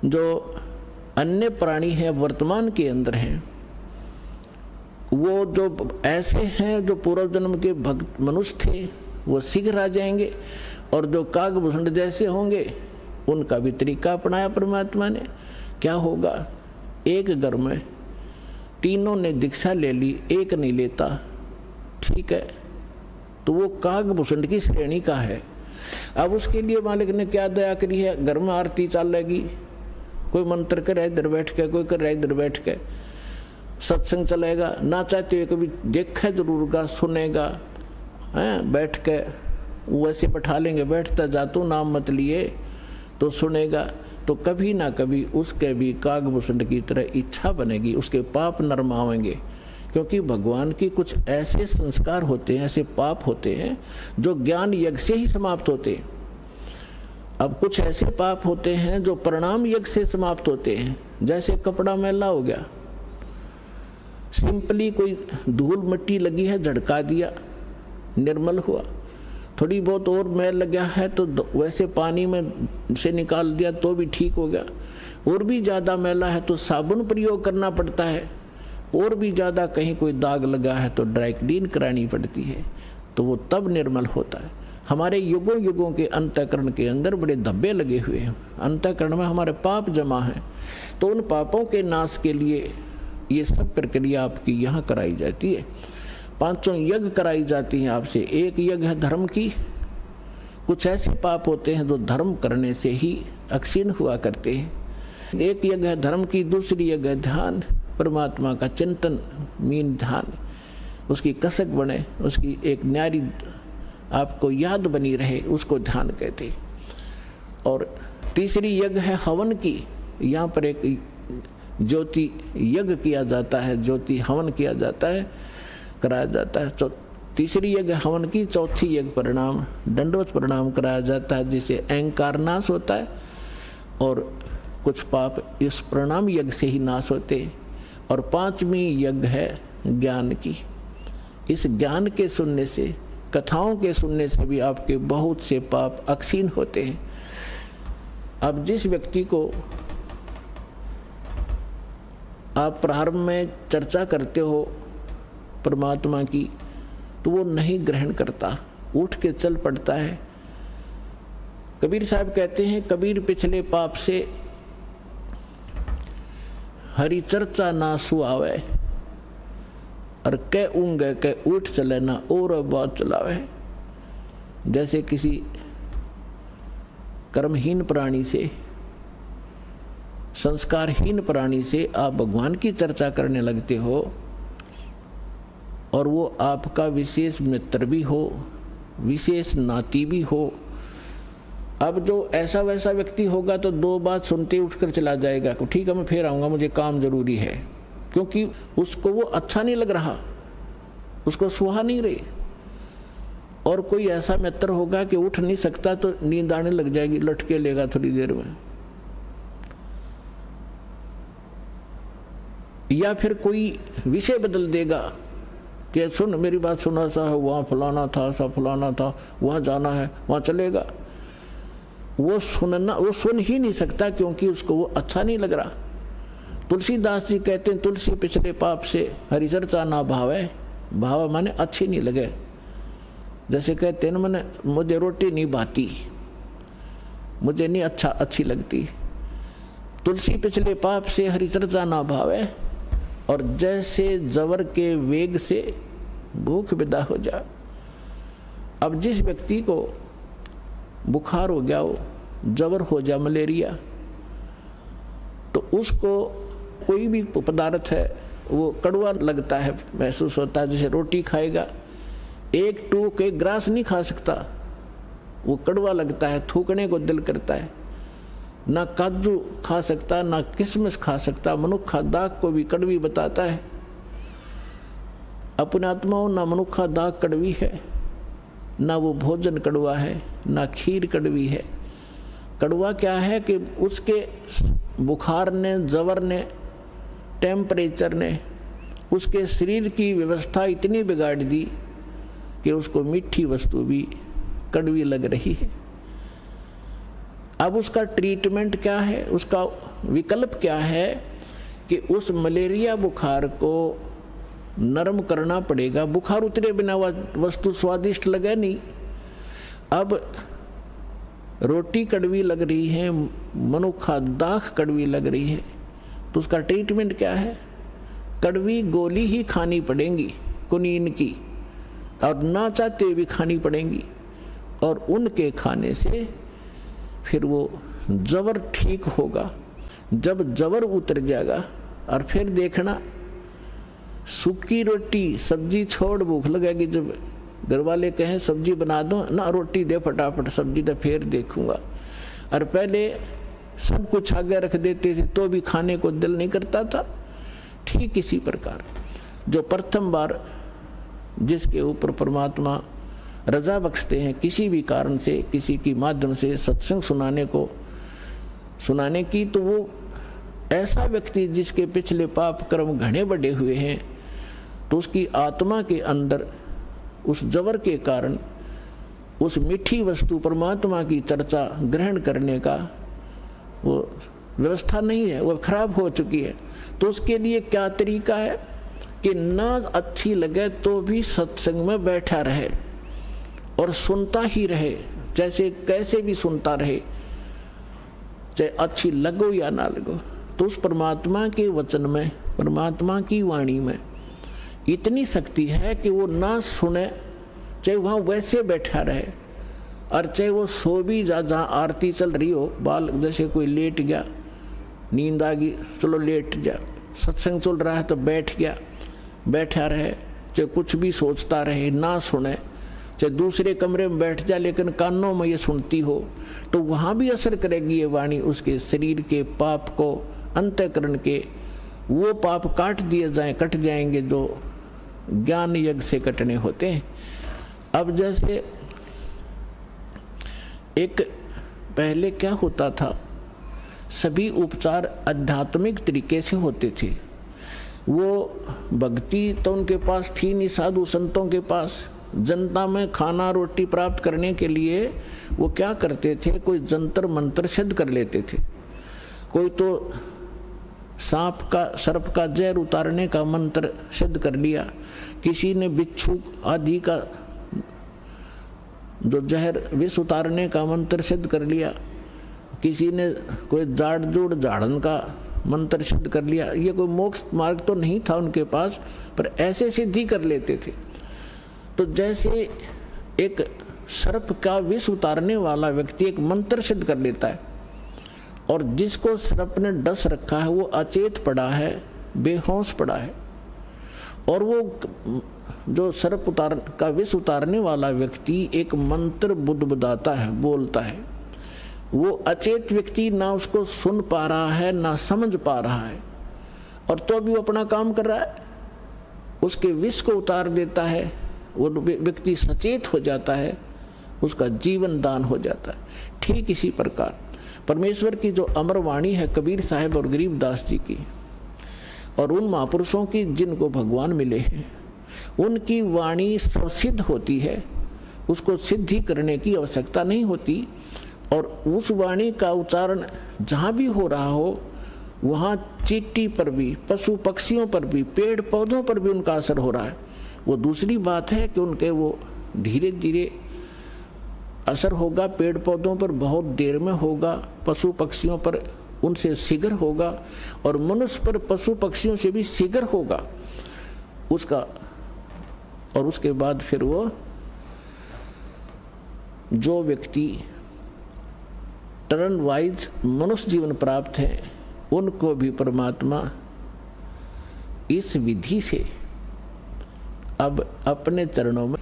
जो अन्य प्राणी हैं वर्तमान के अंदर हैं, वो जो ऐसे हैं जो पूर्व जन्म के भक्त मनुष्य थे वो शीघ्र आ जाएंगे, और जो कागभूषण जैसे होंगे उनका भी तरीका अपनाया परमात्मा ने। क्या होगा, एक घर में तीनों ने दीक्षा ले ली, एक नहीं लेता, ठीक है, तो वो कागभूषण की श्रेणी का है। अब उसके लिए मालिक ने क्या दया करी है, घर में आरती चलेगी, कोई मंत्र करे इधर बैठ के, कोई करे इधर बैठ के, सत्संग चलेगा, ना चाहते हुए कभी देखा जरूर गा, सुनेगा, हैं बैठ के वैसे बैठा लेंगे, बैठता जा तू नाम मत लिए तो सुनेगा, तो कभी ना कभी उसके भी कागभूषण की तरह इच्छा बनेगी, उसके पाप नरमावेंगे। क्योंकि भगवान की कुछ ऐसे संस्कार होते हैं, ऐसे पाप होते हैं जो ज्ञान यज्ञ से ही समाप्त होते हैं। अब कुछ ऐसे पाप होते हैं जो प्रणाम यज्ञ से समाप्त होते हैं। जैसे कपड़ा मैला हो गया, सिंपली कोई धूल मिट्टी लगी है झड़का दिया, निर्मल हुआ। थोड़ी बहुत और मैल लगा है तो वैसे पानी में से निकाल दिया तो भी ठीक हो गया। और भी ज़्यादा मैला है तो साबुन प्रयोग करना पड़ता है। और भी ज़्यादा कहीं कोई दाग लगा है तो ड्राई क्लीन करानी पड़ती है, तो वो तब निर्मल होता है। हमारे युगों युगों के अंतःकरण के अंदर बड़े धब्बे लगे हुए हैं, अंतःकरण में हमारे पाप जमा हैं, तो उन पापों के नाश के लिए ये सब प्रक्रिया आपकी यहाँ कराई जाती है। 5 यज्ञ कराई जाती हैं आपसे। एक यज्ञ है धर्म की, कुछ ऐसे पाप होते हैं जो धर्म करने से ही अक्षीण हुआ करते हैं। एक यज्ञ है धर्म की, दूसरी यज्ञ है ध्यान, परमात्मा का चिंतन, मीन ध्यान, उसकी कसक बने, उसकी एक न्यारी आपको याद बनी रहे, उसको ध्यान कहते। और तीसरी यज्ञ है हवन की, यहाँ पर एक ज्योति यज्ञ किया जाता है, ज्योति हवन किया जाता है, कराया जाता है। तीसरी यज्ञ हवन की, चौथी यज्ञ प्रणाम, दंडवत प्रणाम कराया जाता है, जिससे अहंकार नाश होता है और कुछ पाप इस प्रणाम यज्ञ से ही नाश होते हैं। और 5वीं यज्ञ है ज्ञान की। इस ज्ञान के सुनने से, कथाओं के सुनने से भी आपके बहुत से पाप अक्षीण होते हैं। अब जिस व्यक्ति को आप प्रारंभ में चर्चा करते हो परमात्मा की, तो वो नहीं ग्रहण करता, उठ के चल पड़ता है। कबीर साहब कहते हैं, कबीर पिछले पाप से हरि चर्चा ना सुआवे, और कै ऊँगे कै उठ चले ना और बात चलावे। जैसे किसी कर्महीन प्राणी से, संस्कारहीन प्राणी से आप भगवान की चर्चा करने लगते हो, और वो आपका विशेष मित्र भी हो, विशेष नाती भी हो। अब जो ऐसा वैसा व्यक्ति होगा तो 2 बात सुनते उठकर चला जाएगा, ठीक है मैं फिर आऊँगा, मुझे काम जरूरी है, क्योंकि उसको वो अच्छा नहीं लग रहा, उसको सुहा नहीं रही। और कोई ऐसा मित्र होगा कि उठ नहीं सकता तो नींद आने लग जाएगी, लटके लेगा थोड़ी देर में। या फिर कोई विषय बदल देगा कि सुन मेरी बात सुना, सा वहाँ फलाना था, सा फलाना था, वहाँ जाना है, वहाँ चलेगा। वो सुन ही नहीं सकता क्योंकि उसको वो अच्छा नहीं लग रहा। तुलसीदास जी कहते हैं, तुलसी पिछले पाप से हरि चर्चा ना भावे, भाव माने अच्छी नहीं लगे। जैसे कहते हैं ना, मैंने मुझे रोटी नहीं भाती, मुझे नहीं अच्छी लगती। तुलसी पिछले पाप से हरि चर्चा ना भावे, और जैसे जवर के वेग से भूख विदा हो जाए। अब जिस व्यक्ति को बुखार हो गया हो, जवर हो जाए, मलेरिया, तो उसको कोई भी पदार्थ है वो कड़वा लगता है, महसूस होता है। जैसे रोटी खाएगा, 1 टूक 1 ग्रास नहीं खा सकता, वो कड़वा लगता है, थूकने को दिल करता है। ना काजू खा सकता, ना किशमिश खा सकता। मनुखा दाग को भी कड़वी बताता है। अपने आत्माओं ना मनुखा दाग कड़वी है, ना वो भोजन कड़वा है, ना खीर कड़वी है। कड़वा क्या है कि उसके बुखार ने, जवर ने, टेम्परेचर ने उसके शरीर की व्यवस्था इतनी बिगाड़ दी कि उसको मीठी वस्तु भी कड़वी लग रही है। अब उसका ट्रीटमेंट क्या है, उसका विकल्प क्या है कि उस मलेरिया बुखार को नरम करना पड़ेगा। बुखार उतरे बिना वस्तु स्वादिष्ट लगे नहीं। अब रोटी कड़वी लग रही है, मनुखा दाख कड़वी लग रही है, तो उसका ट्रीटमेंट क्या है? कड़वी गोली ही खानी पड़ेंगी कुनीन की, और ना चाहते भी खानी पड़ेंगी, और उनके खाने से फिर वो जबर ठीक होगा। जब जबर उतर जाएगा और फिर देखना सूखी रोटी सब्जी छोड़ भूख लगेगी। जब घर वाले कहें सब्जी बना दो ना, रोटी दे फटाफट, सब्जी तो फिर देखूंगा। और पहले सब कुछ आगे रख देते थे तो भी खाने को दिल नहीं करता था। ठीक इसी प्रकार जो प्रथम बार जिसके ऊपर परमात्मा रजा बख्शते हैं किसी भी कारण से, किसी की माध्यम से सत्संग सुनाने की, तो वो ऐसा व्यक्ति जिसके पिछले पाप कर्म घने बढ़े हुए हैं, तो उसकी आत्मा के अंदर उस जबर के कारण उस मीठी वस्तु परमात्मा की चर्चा ग्रहण करने का वो व्यवस्था नहीं है, वो खराब हो चुकी है। तो उसके लिए क्या तरीका है कि ना अच्छी लगे तो भी सत्संग में बैठा रहे और सुनता ही रहे, जैसे कैसे भी सुनता रहे, चाहे अच्छी लगो या ना लगो। तो उस परमात्मा के वचन में, परमात्मा की वाणी में इतनी शक्ति है कि वो ना सुने, चाहे वहाँ वैसे बैठा रहे, और चाहे वो सो भी जहाँ आरती चल रही हो, बाल जैसे कोई लेट गया, नींद आ गई, चलो लेट जा, सत्संग चल रहा है तो बैठ गया, बैठा रहे, चाहे कुछ भी सोचता रहे, ना सुने, चाहे दूसरे कमरे में बैठ जाए लेकिन कानों में ये सुनती हो, तो वहाँ भी असर करेगी ये वाणी। उसके शरीर के पाप को, अंतःकरण के वो पाप कट जाएंगे जो ज्ञान यज्ञ से कटने होते हैं। अब जैसे एक पहले क्या होता था, सभी उपचार आध्यात्मिक तरीके से होते थे। वो भक्ति तो उनके पास थी नहीं, साधु संतों के पास। जनता में खाना रोटी प्राप्त करने के लिए वो क्या करते थे, कोई जंतर मंत्र सिद्ध कर लेते थे। कोई तो सांप का, सर्प का जहर उतारने का मंत्र सिद्ध कर लिया, किसी ने बिच्छू आदि का जो जहर विष उतारने का मंत्र सिद्ध कर लिया, किसी ने कोई जाड़ जोड़ झाड़न का मंत्र सिद्ध कर लिया। ये कोई मोक्ष मार्ग तो नहीं था उनके पास, पर ऐसे सिद्धि कर लेते थे। तो जैसे एक सर्प का विष उतारने वाला व्यक्ति एक मंत्र सिद्ध कर लेता है, और जिसको सर्प ने डस रखा है वो अचेत पड़ा है, बेहोश पड़ा है, और वो जो सर्प का विष उतारने वाला व्यक्ति एक मंत्र बुदबुदाता है, बोलता है, वो अचेत व्यक्ति ना उसको सुन पा रहा है ना समझ पा रहा है, और तो भी वो अपना काम कर रहा है, उसके विष को उतार देता है, वो व्यक्ति सचेत हो जाता है, उसका जीवन दान हो जाता है। ठीक इसी प्रकार परमेश्वर की जो अमर वाणी है कबीर साहब और गरीबदास जी की, और उन महापुरुषों की जिनको भगवान मिले हैं, उनकी वाणी सिद्ध होती है, उसको सिद्धि करने की आवश्यकता नहीं होती। और उस वाणी का उच्चारण जहाँ भी हो रहा हो, वहाँ चींटी पर भी, पशु पक्षियों पर भी, पेड़ पौधों पर भी उनका असर हो रहा है। वो दूसरी बात है कि उनके वो धीरे धीरे असर होगा, पेड़ पौधों पर बहुत देर में होगा, पशु पक्षियों पर उनसे शीघ्र होगा, और मनुष्य पर पशु पक्षियों से भी शीघ्र होगा उसका। और उसके बाद फिर वो जो व्यक्ति टर्न वाइज मनुष्य जीवन प्राप्त है, उनको भी परमात्मा इस विधि से अब अपने चरणों में